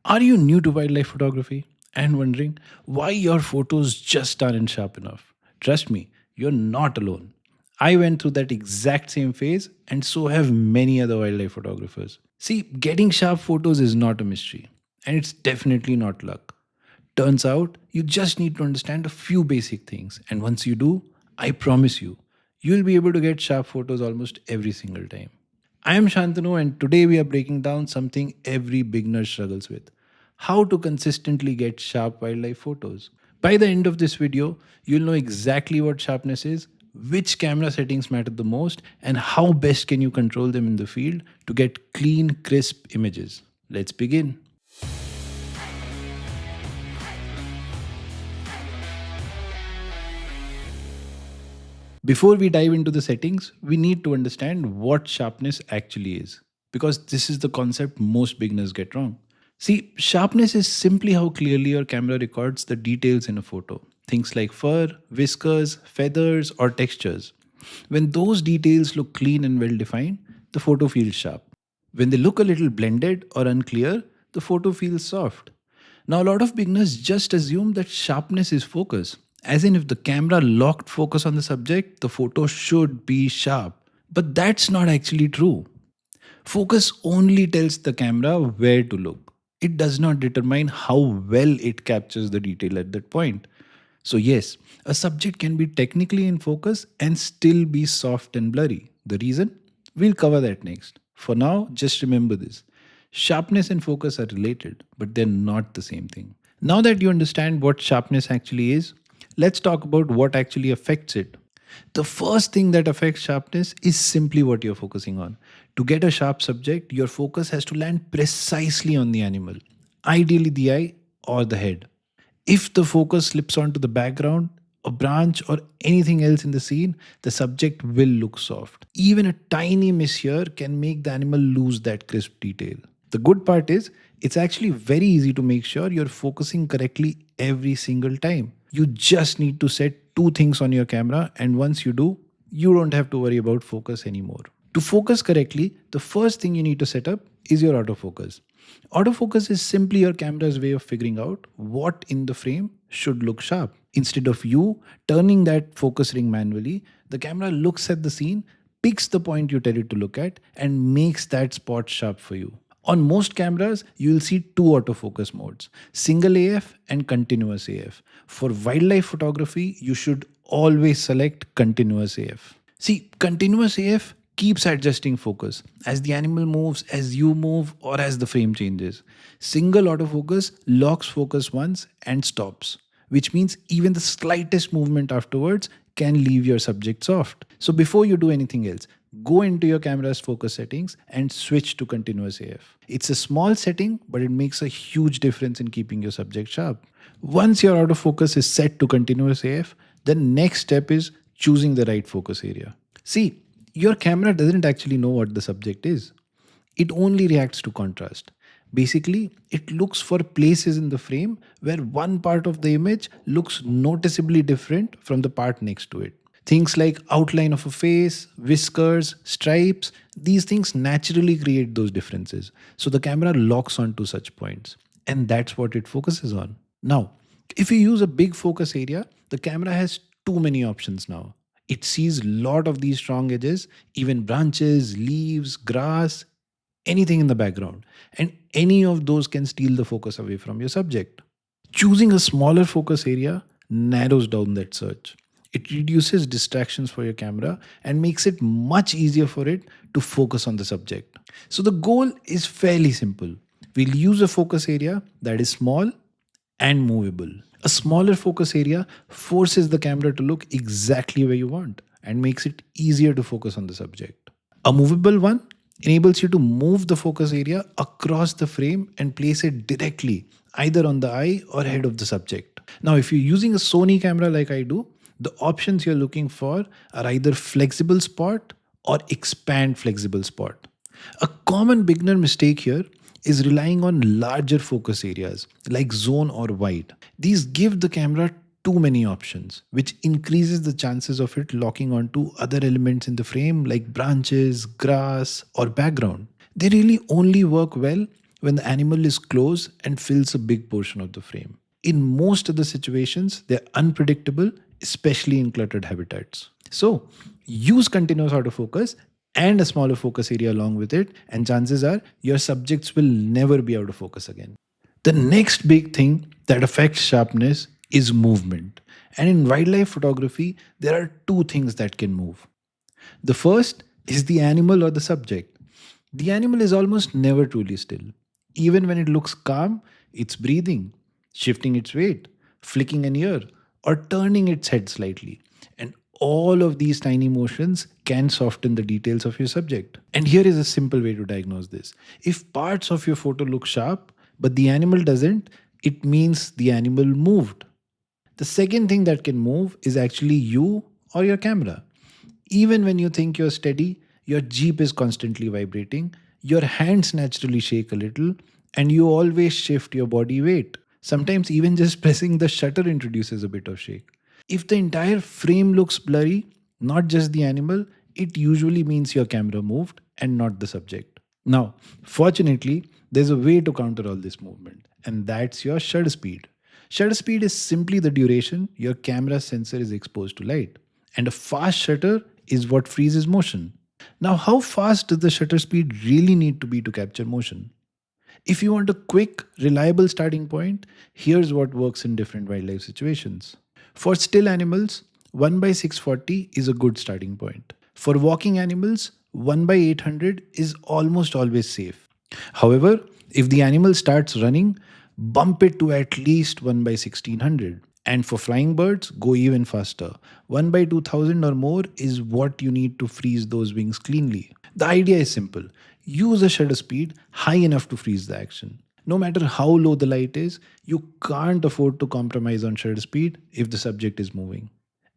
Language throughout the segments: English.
Are you new to wildlife photography and wondering why your photos just aren't sharp enough? Trust me, you're not alone. I went through that exact same phase, and so have many other wildlife photographers. See, getting sharp photos is not a mystery, and it's definitely not luck. Turns out, you just need to understand a few basic things, and once you do, I promise you, you'll be able to get sharp photos almost every single time. I am Shantanu, and today we are breaking down something every beginner struggles with: how to consistently get sharp wildlife photos. By the end of this video, you'll know exactly what sharpness is, which camera settings matter the most, and how best can you control them in the field to get clean, crisp images. Let's begin. Before we dive into the settings, we need to understand what sharpness actually is, because this is the concept most beginners get wrong. See, sharpness is simply how clearly your camera records the details in a photo. Things like fur, whiskers, feathers, or textures. When those details look clean and well defined, the photo feels sharp. When they look a little blended or unclear, the photo feels soft. Now, a lot of beginners just assume that sharpness is focus, as in if the camera locked focus on the subject, the photo should be sharp. But that's not actually true. Focus only tells the camera where to look. It does not determine how well it captures the detail at that point. So, yes, a subject can be technically in focus and still be soft and blurry. The reason? We'll cover that next. For now, just remember this: sharpness and focus are related, but they're not the same thing. Now that you understand what sharpness actually is, let's talk about what actually affects it. The first thing that affects sharpness is simply what you're focusing on. To get a sharp subject, your focus has to land precisely on the animal, ideally the eye or the head. If the focus slips onto the background, a branch, or anything else in the scene, the subject will look soft. Even a tiny miss here can make the animal lose that crisp detail. The good part is, it's actually very easy to make sure you're focusing correctly every single time. You just need to set two things on your camera, and once you do, you don't have to worry about focus anymore. To focus correctly, the first thing you need to set up is your autofocus. Autofocus is simply your camera's way of figuring out what in the frame should look sharp. Instead of you turning that focus ring manually, the camera looks at the scene, picks the point you tell it to look at, and makes that spot sharp for you. On most cameras, you will see two autofocus modes: single AF and continuous AF. For wildlife photography, you should always select continuous AF. See, continuous AF keeps adjusting focus as the animal moves, as you move, or as the frame changes. Single autofocus locks focus once and stops, which means even the slightest movement afterwards can leave your subject soft. So before you do anything else, go into your camera's focus settings and switch to continuous AF. It's a small setting, but it makes a huge difference in keeping your subject sharp. Once your autofocus is set to continuous AF, the next step is choosing the right focus area. See, your camera doesn't actually know what the subject is. It only reacts to contrast. Basically, it looks for places in the frame where one part of the image looks noticeably different from the part next to it. Things like outline of a face, whiskers, stripes, these things naturally create those differences. So the camera locks onto such points, and that's what it focuses on. Now, if you use a big focus area, the camera has too many options now. It sees a lot of these strong edges, even branches, leaves, grass, anything in the background, and any of those can steal the focus away from your subject. Choosing a smaller focus area narrows down that search. It reduces distractions for your camera and makes it much easier for it to focus on the subject. So the goal is fairly simple. We'll use a focus area that is small and movable. A smaller focus area forces the camera to look exactly where you want and makes it easier to focus on the subject. A movable one enables you to move the focus area across the frame and place it directly either on the eye or head of the subject. Now, if you're using a Sony camera like I do, the options you're looking for are either flexible spot or expand flexible spot. A common beginner mistake here is relying on larger focus areas like zone or wide. These give the camera too many options, which increases the chances of it locking onto other elements in the frame like branches, grass, or background. They really only work well when the animal is close and fills a big portion of the frame. In most of the situations, they're unpredictable, especially in cluttered habitats. So, use continuous autofocus and a smaller focus area along with it, and chances are your subjects will never be out of focus again. The next big thing that affects sharpness is movement. And in wildlife photography, there are two things that can move. The first is the animal or the subject. The animal is almost never truly still. Even when it looks calm, it's breathing, shifting its weight, flicking an ear, or turning its head slightly. And all of these tiny motions can soften the details of your subject. And here is a simple way to diagnose this. If parts of your photo look sharp, but the animal doesn't, it means the animal moved. The second thing that can move is actually you or your camera. Even when you think you're steady, your Jeep is constantly vibrating, your hands naturally shake a little, and you always shift your body weight. Sometimes, even just pressing the shutter introduces a bit of shake. If the entire frame looks blurry, not just the animal, it usually means your camera moved and not the subject. Now, fortunately, there's a way to counter all this movement, and that's your shutter speed. Shutter speed is simply the duration your camera sensor is exposed to light, and a fast shutter is what freezes motion. Now, how fast does the shutter speed really need to be to capture motion? If you want a quick, reliable starting point, here's what works in different wildlife situations. For still animals, 1 by 640 is a good starting point. For walking animals, 1 by 800 is almost always safe. However, if the animal starts running, bump it to at least 1 by 1600. And for flying birds, go even faster. 1 by 2000 or more is what you need to freeze those wings cleanly. The idea is simple. Use a shutter speed high enough to freeze the action. No matter how low the light is, you can't afford to compromise on shutter speed if the subject is moving.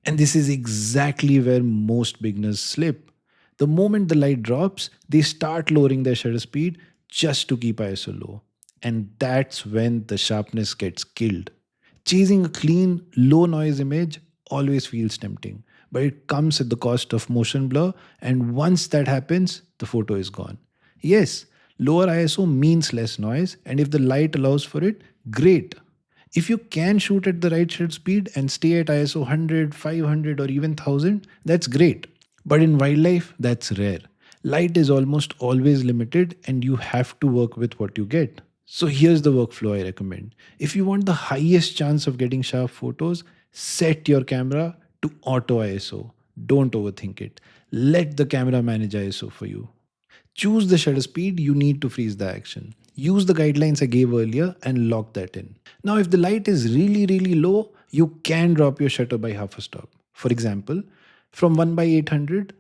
And this is exactly where most beginners slip. The moment the light drops, they start lowering their shutter speed just to keep ISO low. And that's when the sharpness gets killed. Chasing a clean, low noise image always feels tempting, but it comes at the cost of motion blur, and once that happens, the photo is gone. Yes, lower ISO means less noise, and if the light allows for it, great. If you can shoot at the right shutter speed and stay at ISO 100, 500, or even 1000, that's great. But in wildlife, that's rare. Light is almost always limited, and you have to work with what you get. So here's the workflow I recommend. If you want the highest chance of getting sharp photos, set your camera to auto ISO. Don't overthink it. Let the camera manage ISO for you. Choose the shutter speed you need to freeze the action. Use the guidelines I gave earlier and lock that in. Now, if the light is really low, you can drop your shutter by half a stop. For example, from 1 by 800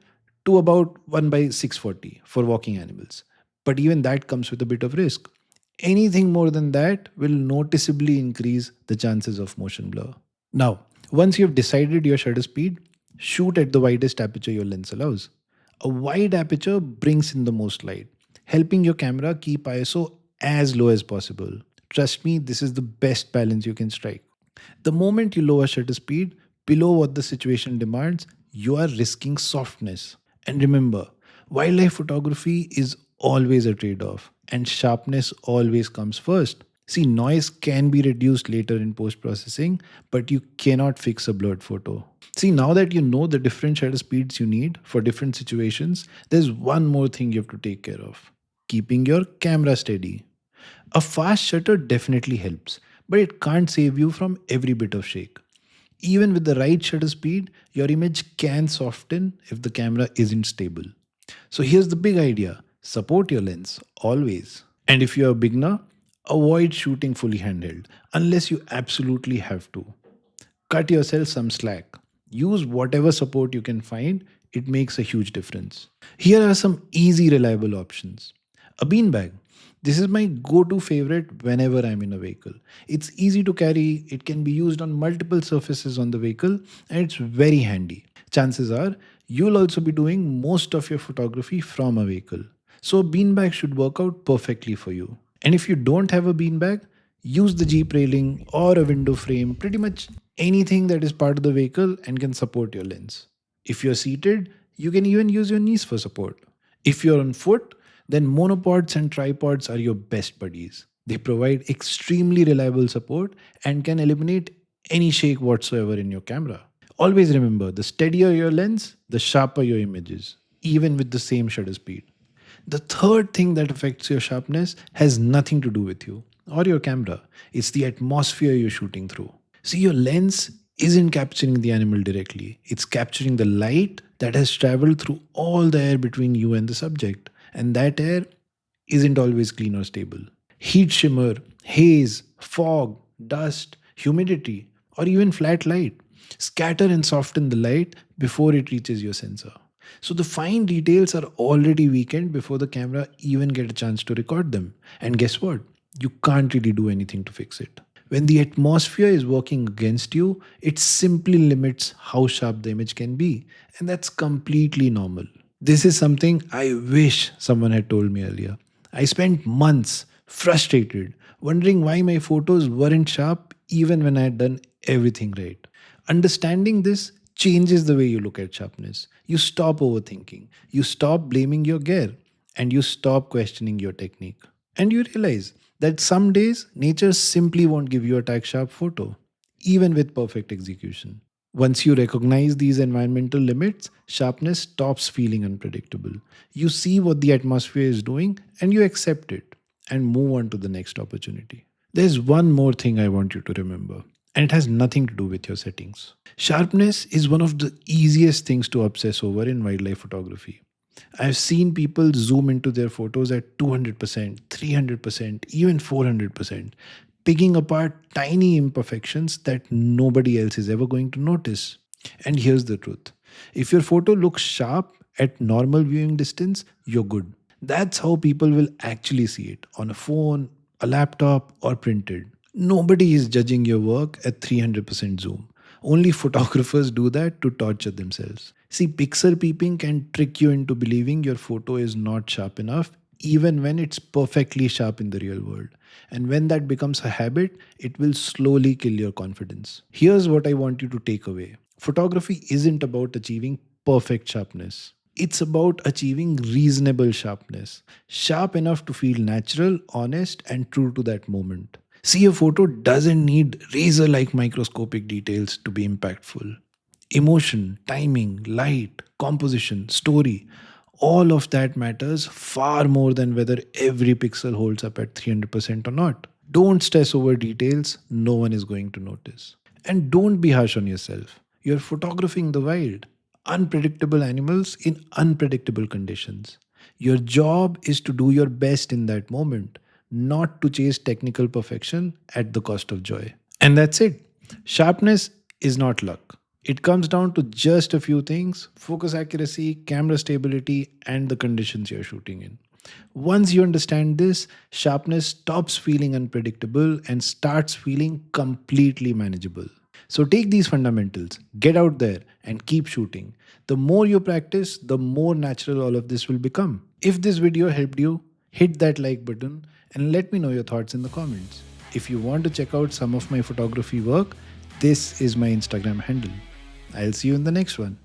to about 1 by 640 for walking animals. But even that comes with a bit of risk. Anything more than that will noticeably increase the chances of motion blur. Now, once you've decided your shutter speed, shoot at the widest aperture your lens allows. A wide aperture brings in the most light, helping your camera keep ISO as low as possible. Trust me, this is the best balance you can strike. The moment you lower shutter speed below what the situation demands, you are risking softness. And remember, wildlife photography is always a trade off, and sharpness always comes first. See, noise can be reduced later in post processing, but you cannot fix a blurred photo. See, now that you know the different shutter speeds you need for different situations, there's one more thing you have to take care of: keeping your camera steady. A fast shutter definitely helps, but it can't save you from every bit of shake. Even with the right shutter speed, your image can soften if the camera isn't stable. So here's the big idea: support your lens always. And if you're a beginner, avoid shooting fully handheld unless you absolutely have to. Cut yourself some slack. Use whatever support you can find, it makes a huge difference. Here are some easy, reliable options. A beanbag. This is my go to favorite whenever I'm in a vehicle. It's easy to carry, it can be used on multiple surfaces on the vehicle, and it's very handy. Chances are you'll also be doing most of your photography from a vehicle. So, a beanbag should work out perfectly for you. And if you don't have a beanbag, use the Jeep railing or a window frame, pretty much anything that is part of the vehicle and can support your lens. If you're seated, you can even use your knees for support. If you're on foot, then monopods and tripods are your best buddies. They provide extremely reliable support and can eliminate any shake whatsoever in your camera. Always remember, the steadier your lens, the sharper your images, even with the same shutter speed. The third thing that affects your sharpness has nothing to do with you or your camera. It's the atmosphere you're shooting through. See, your lens isn't capturing the animal directly, it's capturing the light that has traveled through all the air between you and the subject. And that air isn't always clean or stable. Heat shimmer, haze, fog, dust, humidity, or even flat light scatter and soften the light before it reaches your sensor. So the fine details are already weakened before the camera even get a chance to record them. And guess what? You can't really do anything to fix it. When the atmosphere is working against you, it simply limits how sharp the image can be. And that's completely normal. This is something I wish someone had told me earlier. I spent months frustrated, wondering why my photos weren't sharp even when I had done everything right. Understanding this changes the way you look at sharpness. You stop overthinking, you stop blaming your gear, and you stop questioning your technique. And you realize that some days nature simply won't give you a tag sharp photo, even with perfect execution. Once you recognize these environmental limits, sharpness stops feeling unpredictable. You see what the atmosphere is doing and you accept it and move on to the next opportunity. There's one more thing I want you to remember, and it has nothing to do with your settings. Sharpness is one of the easiest things to obsess over in wildlife photography. I've seen people zoom into their photos at 200%, 300%, even 400%, picking apart tiny imperfections that nobody else is ever going to notice. And here's the truth, if your photo looks sharp at normal viewing distance, you're good. That's how people will actually see it on a phone, a laptop, or printed. Nobody is judging your work at 300% zoom. Only photographers do that to torture themselves. See, pixel peeping can trick you into believing your photo is not sharp enough, even when it's perfectly sharp in the real world. And when that becomes a habit, it will slowly kill your confidence. Here's what I want you to take away: photography isn't about achieving perfect sharpness. It's about achieving reasonable sharpness, sharp enough to feel natural, honest, and true to that moment. See, a photo doesn't need razor like microscopic details to be impactful. Emotion, timing, light, composition, story, all of that matters far more than whether every pixel holds up at 300% or not. Don't stress over details no one is going to notice. And don't be harsh on yourself. You're photographing the wild, unpredictable animals in unpredictable conditions. Your job is to do your best in that moment, not to chase technical perfection at the cost of joy. And that's it. Sharpness is not luck. It comes down to just a few things: focus accuracy, camera stability, and the conditions you're shooting in. Once you understand this, sharpness stops feeling unpredictable and starts feeling completely manageable. So take these fundamentals, get out there, and keep shooting. The more you practice, the more natural all of this will become. If this video helped you, hit that like button and let me know your thoughts in the comments. If you want to check out some of my photography work, this is my Instagram handle. I'll see you in the next one.